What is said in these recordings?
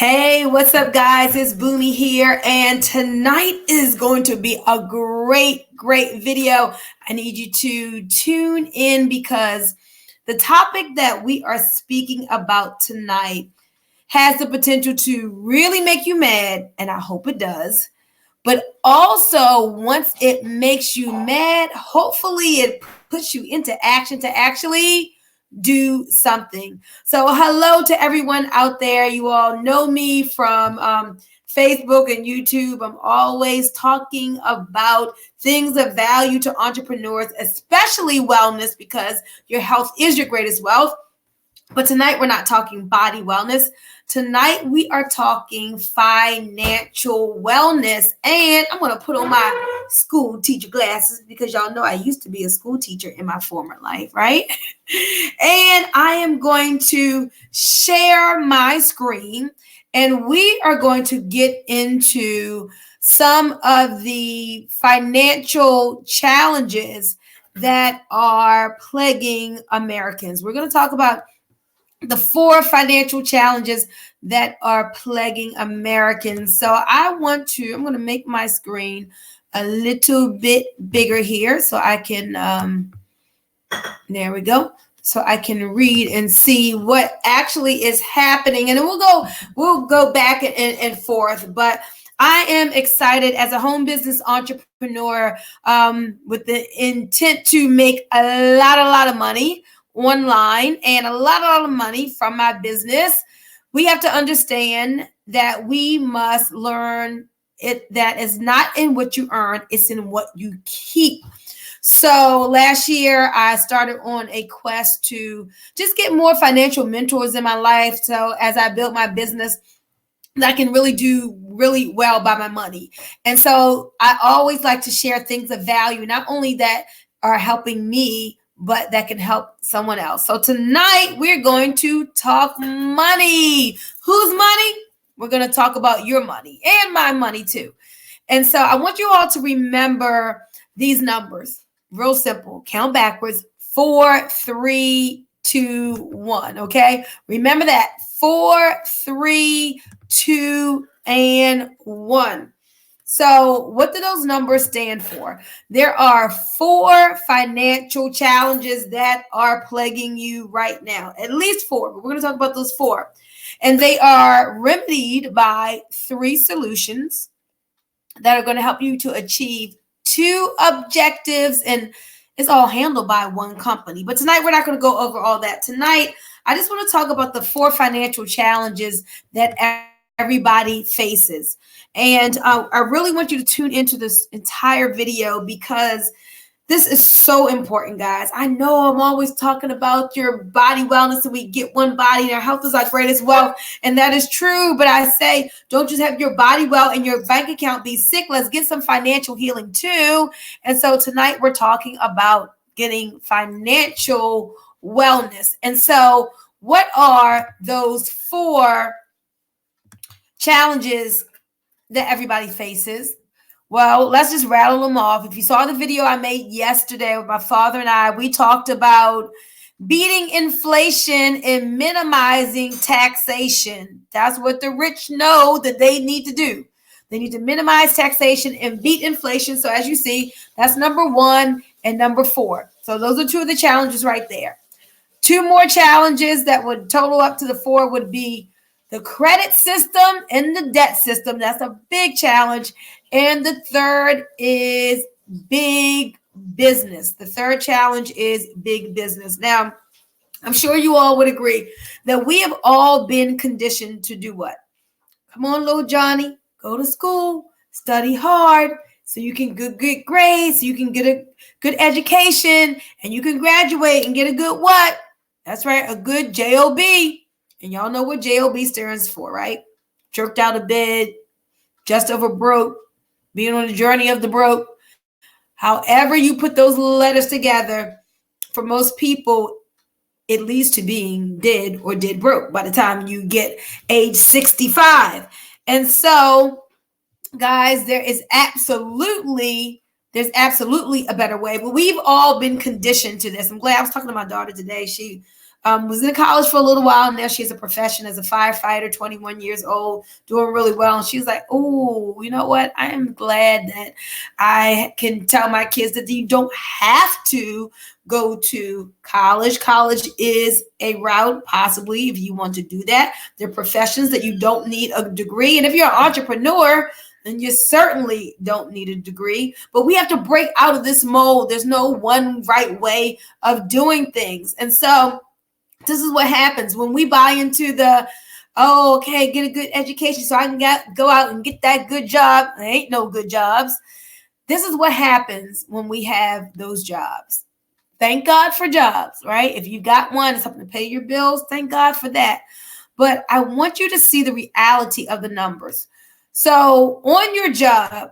Hey, what's up, guys? It's Bunmi here, and tonight is going to be a great video. I need you to tune in because the topic that we are speaking about tonight has the potential to really make you mad, and I hope it does. But also, once it makes you mad, hopefully it puts you into action to actually do something. So hello to everyone out there. You all know me from Facebook and YouTube. I'm always talking about things of value to entrepreneurs, especially wellness, because your health is your greatest wealth. But tonight we're not talking body wellness. Tonight we are talking financial wellness. And I'm going to put on my school teacher glasses because y'all know I used to be a school teacher in my former life, right? And I am going to share my screen and we are going to get into some of the financial challenges that are plaguing Americans. We're going to talk about the 4 financial challenges that are plaguing Americans. So I'm going to make my screen a little bit bigger here so I can, there we go. So I can read and see what actually is happening. And then we'll go back and forth. But I am excited as a home business entrepreneur with the intent to make a lot of money online and a lot of money from my business. We have to understand that we must learn it that is not in what you earn, it's in what you keep. So last year I started on a quest to just get more financial mentors in my life. So as I built my business, I can really do really well by my money. And so I always like to share things of value, not only that are helping me, but that can help someone else. So tonight we're going to talk money. Whose money? We're going to talk about your money and my money too. And so I want you all to remember these numbers. Real simple. Count backwards. 4, 3, 2, 1. Okay. Remember that. 4, 3, 2, and 1. So what do those numbers stand for? There are 4 financial challenges that are plaguing you right now. At least 4, but we're going to talk about those 4. And they are remedied by 3 solutions that are going to help you to achieve 2 objectives, and it's all handled by one company. But tonight we're not going to go over all that. Tonight I just want to talk about the 4 financial challenges that everybody faces. And I really want you to tune into this entire video because this is so important, guys. I know I'm always talking about your body wellness and we get one body and our health is our greatest wealth. And that is true. But I say, don't just have your body well and your bank account be sick. Let's get some financial healing too. And so tonight we're talking about getting financial wellness. And so what are those 4 challenges that everybody faces? Well, let's just rattle them off. If you saw the video I made yesterday with my father and I, we talked about beating inflation and minimizing taxation. That's what the rich know that they need to do. They need to minimize taxation and beat inflation. So as you see, that's number 1 and number 4. So those are 2 of the challenges right there. 2 more challenges that would total up to the 4 would be the credit system and the debt system. That's a big challenge. And the 3rd is big business. The 3rd challenge is big business. Now, I'm sure you all would agree that we have all been conditioned to do what? Come on, little Johnny, go to school, study hard so you can get grades, so you can get a good education, and you can graduate and get a good what? That's right, a good JOB. And y'all know what JOB stands for, right? Jerked out of bed, just over broke, being on the journey of the broke. However you put those letters together, for most people, it leads to being dead or dead broke by the time you get age 65. And so, guys, there's absolutely a better way. But we've all been conditioned to this. I'm glad I was talking to my daughter today. She Was in college for a little while. Now she has a profession as a firefighter, 21 years old, doing really well. And she was like, oh, you know what? I am glad that I can tell my kids that you don't have to go to college. College is a route, possibly, if you want to do that. There are professions that you don't need a degree. And if you're an entrepreneur, then you certainly don't need a degree. But we have to break out of this mold. There's no one right way of doing things. And so this is what happens when we buy into the, oh, okay, get a good education so I can go out and get that good job. There ain't no good jobs. This is what happens when we have those jobs. Thank God for jobs, right? If you got one, it's something to pay your bills. Thank God for that. But I want you to see the reality of the numbers. So on your job,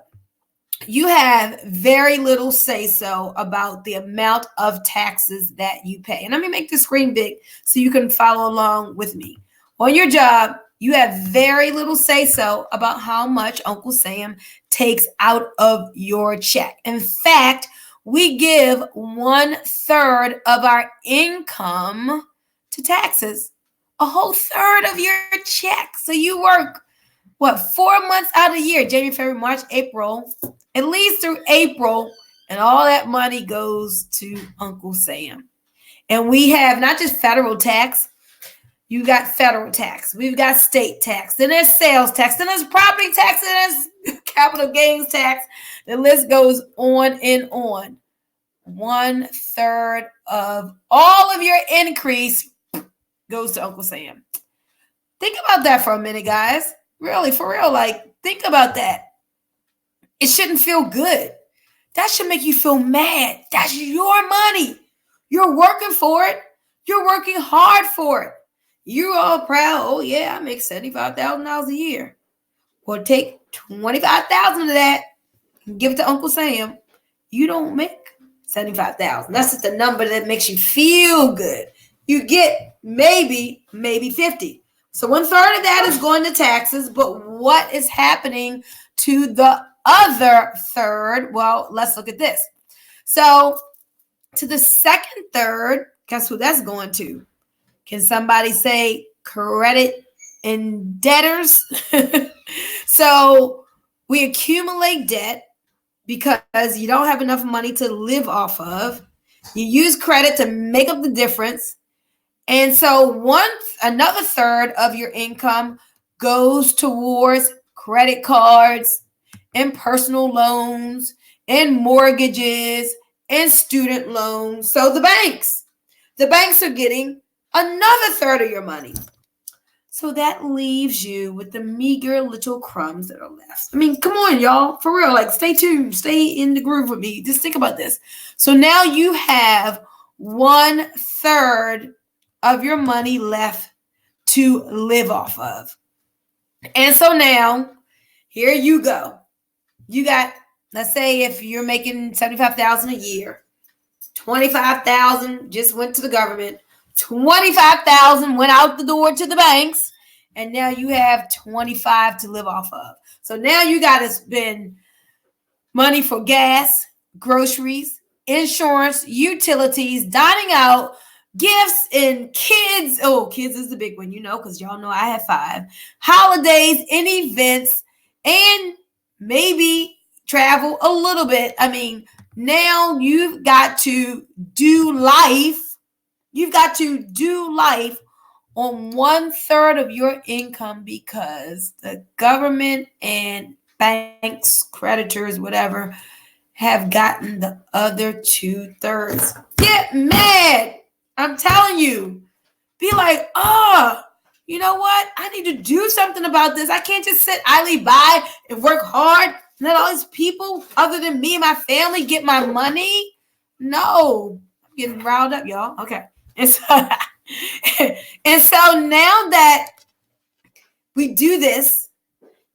you have very little say-so about the amount of taxes that you pay. And let me make the screen big so you can follow along with me. On your job, you have very little say-so about how much Uncle Sam takes out of your check. In fact, we give 1/3 of our income to taxes, a whole third of your check. So you work, 4 months out of the year, January, February, March, April, at least through April, and all that money goes to Uncle Sam. And we have not just federal tax. You got federal tax. We've got state tax. Then there's sales tax. Then there's property tax. Then there's capital gains tax. The list goes on and on. 1/3 of all of your increase goes to Uncle Sam. Think about that for a minute, guys. Really, for real, think about that. It shouldn't feel good. That should make you feel mad. That's your money. You're working for it. You're working hard for it. You're all proud. Oh, yeah, I make $75,000 a year. Well, take $25,000 of that and give it to Uncle Sam. You don't make $75,000. That's just a number that makes you feel good. You get maybe 50. So 1/3 of that is going to taxes, but what is happening to the other third? Well, let's look at this. So to the second third, guess who that's going to? Can somebody say credit and debtors? So we accumulate debt because you don't have enough money to live off of. You use credit to make up the difference. And so another third of your income goes towards credit cards and personal loans and mortgages and student loans. So the banks are getting another third of your money. So that leaves you with the meager little crumbs that are left. I mean, come on, y'all. For real, stay tuned. Stay in the groove with me. Just think about this. So now you have 1/3 of your money left to live off of. And so now, here you go. You got, let's say if you're making $75,000 a year, $25,000 just went to the government, $25,000 went out the door to the banks, and now you have $25,000 to live off of. So now you got to spend money for gas, groceries, insurance, utilities, dining out, gifts, and kids. Oh, kids is the big one, because y'all know I have 5. Holidays and events, and maybe travel a little bit. I mean, now you've got to do life. You've got to do life on 1/3 of your income because the government and banks, creditors, whatever, have gotten the other 2/3. Get mad. I'm telling you. Be like, oh, you know what? I need to do something about this. I can't just sit idly by and work hard and let all these people other than me and my family get my money. No. I'm getting riled up, y'all. Okay. And so now that we do this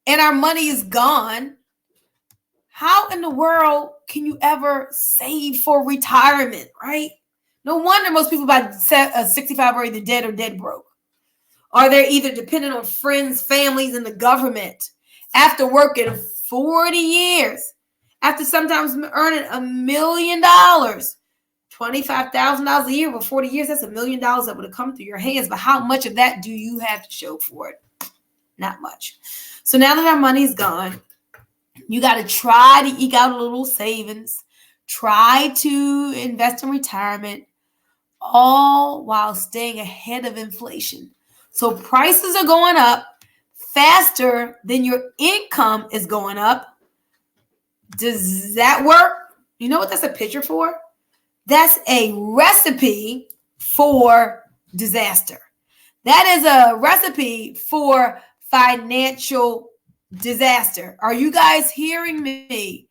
and our money is gone, how in the world can you ever save for retirement, right? No wonder most people by 65 are either dead or dead broke. Or they're either dependent on friends, families, and the government after working 40 years, after sometimes earning $1 million, $25,000 a year for 40 years, that's $1 million that would have come through your hands. But how much of that do you have to show for it? Not much. So now that our money's gone, you got to try to eke out a little savings. Try to invest in retirement, all while staying ahead of inflation. So prices are going up faster than your income is going up. Does that work? You know what that's a picture for? That's a recipe for disaster. That is a recipe for financial disaster. Are you guys hearing me?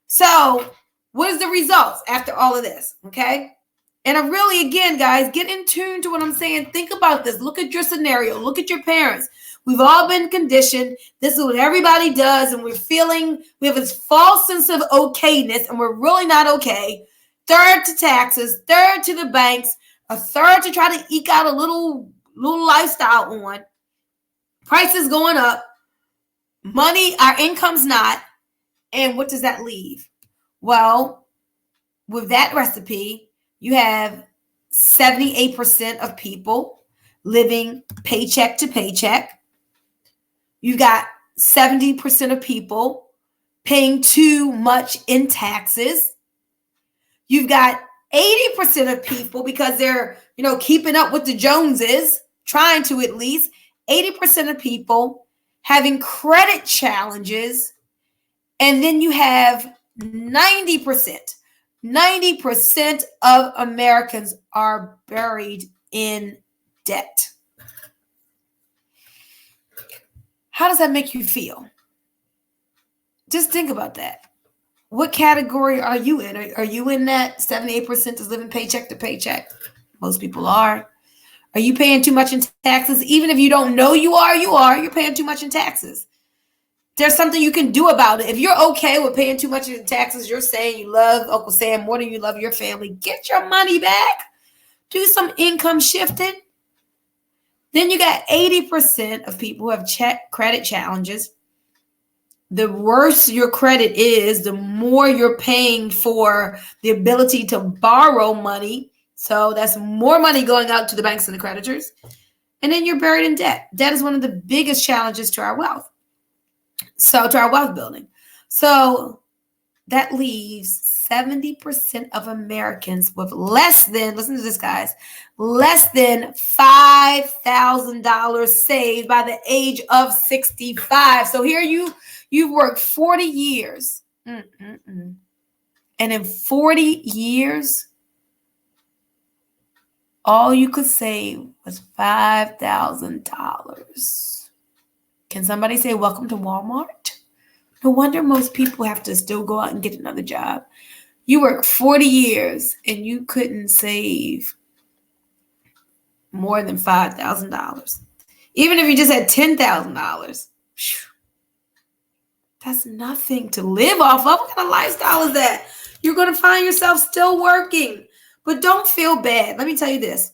So what is the results after all of this? Okay. And I really, again, guys, get in tune to what I'm saying. Think about this. Look at your scenario. Look at your parents. We've all been conditioned. This is what everybody does. And we have this false sense of okayness, and we're really not okay. Third to taxes, third to the banks, a third to try to eke out a little lifestyle on. Prices going up. Money, our income's not. And what does that leave? Well, with that recipe, you have 78% of people living paycheck to paycheck. You got 70% of people paying too much in taxes. You've got 80% of people, because they're, keeping up with the Joneses, trying to at least, 80% of people having credit challenges. And then you have 90%. 90% of Americans are buried in debt. How does that make you feel? Just think about that. What category are you in? Are you in that 78% is living paycheck to paycheck? Most people are. Are you paying too much in taxes? Even if you don't know you are. You're paying too much in taxes. There's something you can do about it. If you're okay with paying too much in taxes, you're saying you love Uncle Sam more than you love your family, get your money back. Do some income shifting. Then you got 80% of people who have credit challenges. The worse your credit is, the more you're paying for the ability to borrow money. So that's more money going out to the banks and the creditors. And then you're buried in debt. Debt is one of the biggest challenges to our wealth. So to our wealth building. So that leaves 70% of Americans with less than, listen to this, guys, less than $5,000 saved by the age of 65. So here you've worked 40 years. And in 40 years, all you could save was $5,000. Can somebody say, welcome to Walmart? No wonder most people have to still go out and get another job. You work 40 years and you couldn't save more than $5,000. Even if you just had $10,000, that's nothing to live off of. What kind of lifestyle is that? You're going to find yourself still working. But don't feel bad. Let me tell you this.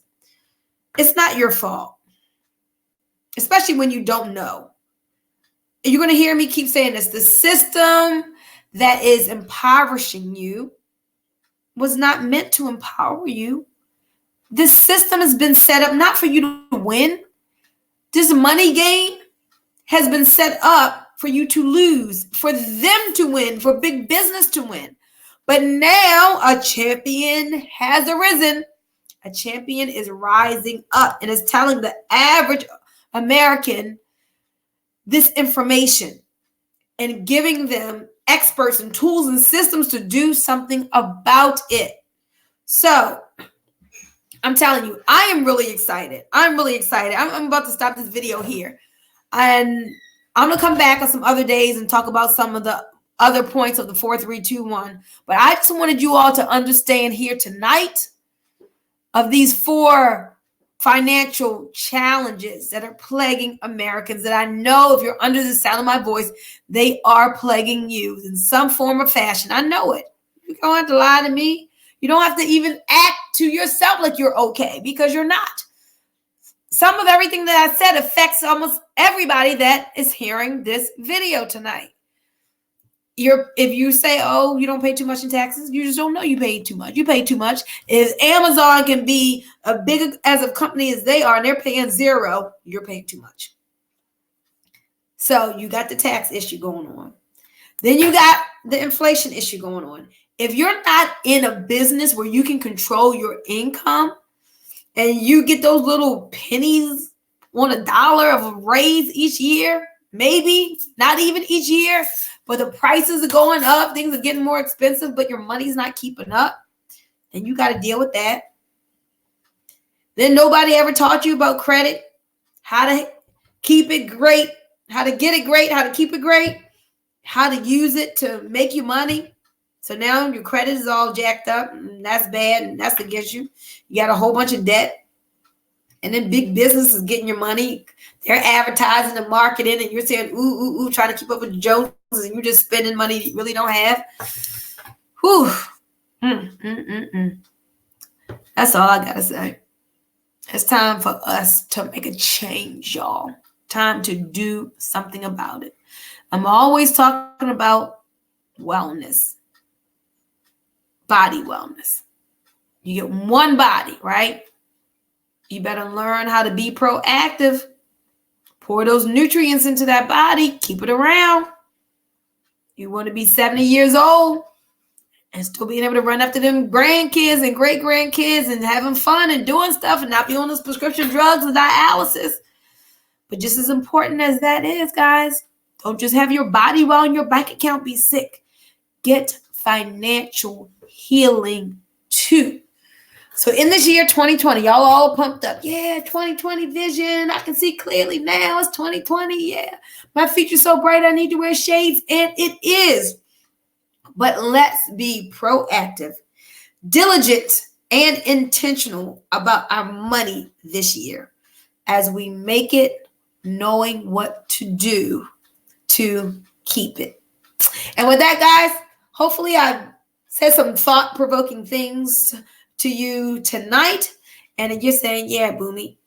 It's not your fault, especially when you don't know. You're going to hear me keep saying this. The system that is impoverishing you was not meant to empower you. This system has been set up not for you to win. This money game has been set up for you to lose, for them to win, for big business to win. But now a champion has arisen. A champion is rising up and is telling the average American this information and giving them experts and tools and systems to do something about it. So I'm telling you, I am really excited. I'm about to stop this video here. And I'm going to come back on some other days and talk about some of the other points of the 4, 3, 2, 1. But I just wanted you all to understand here tonight of these 4 financial challenges that are plaguing Americans that I know if you're under the sound of my voice, they are plaguing you in some form or fashion. I know it. You don't have to lie to me. You don't have to even act to yourself like you're okay, because you're not. Some of everything that I said affects almost everybody that is hearing this video tonight. if you say, oh, you don't pay too much in taxes, you just don't know you pay too much. You pay too much. If Amazon can be a big as a company as they are, and they're paying zero, you're paying too much. So you got the tax issue going on. Then you got the inflation issue going on. If you're not in a business where you can control your income and you get those little pennies on a dollar of a raise each year, maybe not even each year, but the prices are going up, things are getting more expensive, but your money's not keeping up, and you got to deal with that. Then nobody ever taught you about credit, how to keep it great, how to get it great, how to keep it great, how to use it to make you money. So now your credit is all jacked up, and that's bad, and that's against you. You got a whole bunch of debt. And then big business is getting your money. They're advertising and marketing, and you're saying, ooh, trying to keep up with the Joneses, and you're just spending money you really don't have. Whew. That's all I got to say. It's time for us to make a change, y'all. Time to do something about it. I'm always talking about wellness, body wellness. You get one body, right? You better learn how to be proactive. Pour those nutrients into that body. Keep it around. You want to be 70 years old and still being able to run after them grandkids and great-grandkids and having fun and doing stuff and not be on those prescription drugs and dialysis. But just as important as that is, guys, don't just have your body well and your bank account be sick. Get financial healing too. So in this year, 2020, y'all all pumped up. Yeah, 2020 vision. I can see clearly now. It's 2020. Yeah, my future's so bright, I need to wear shades. And it is. But let's be proactive, diligent, and intentional about our money this year as we make it, knowing what to do to keep it. And with that, guys, hopefully I said some thought-provoking things to you tonight, and if you're saying, yeah, Bunmi,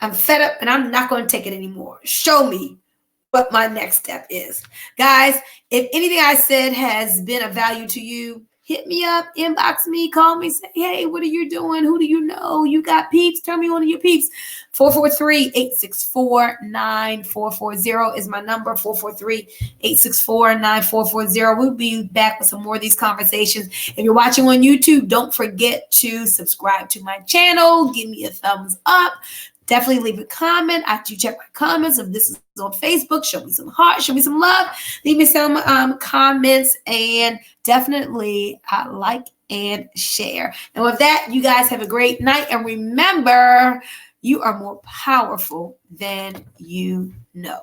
I'm fed up and I'm not going to take it anymore. Show me what my next step is. Guys, if anything I said has been of value to you, hit me up, inbox me, call me, say, hey, what are you doing? Who do you know? You got peeps? Tell me one of your peeps. 443-864-9440 is my number, 443-864-9440. We'll be back with some more of these conversations. If you're watching on YouTube, don't forget to subscribe to my channel. Give me a thumbs up. Definitely leave a comment. After you check my comments, if this is on Facebook, show me some heart, show me some love. Leave me some comments, and definitely like and share. And with that, you guys have a great night. And remember, you are more powerful than you know.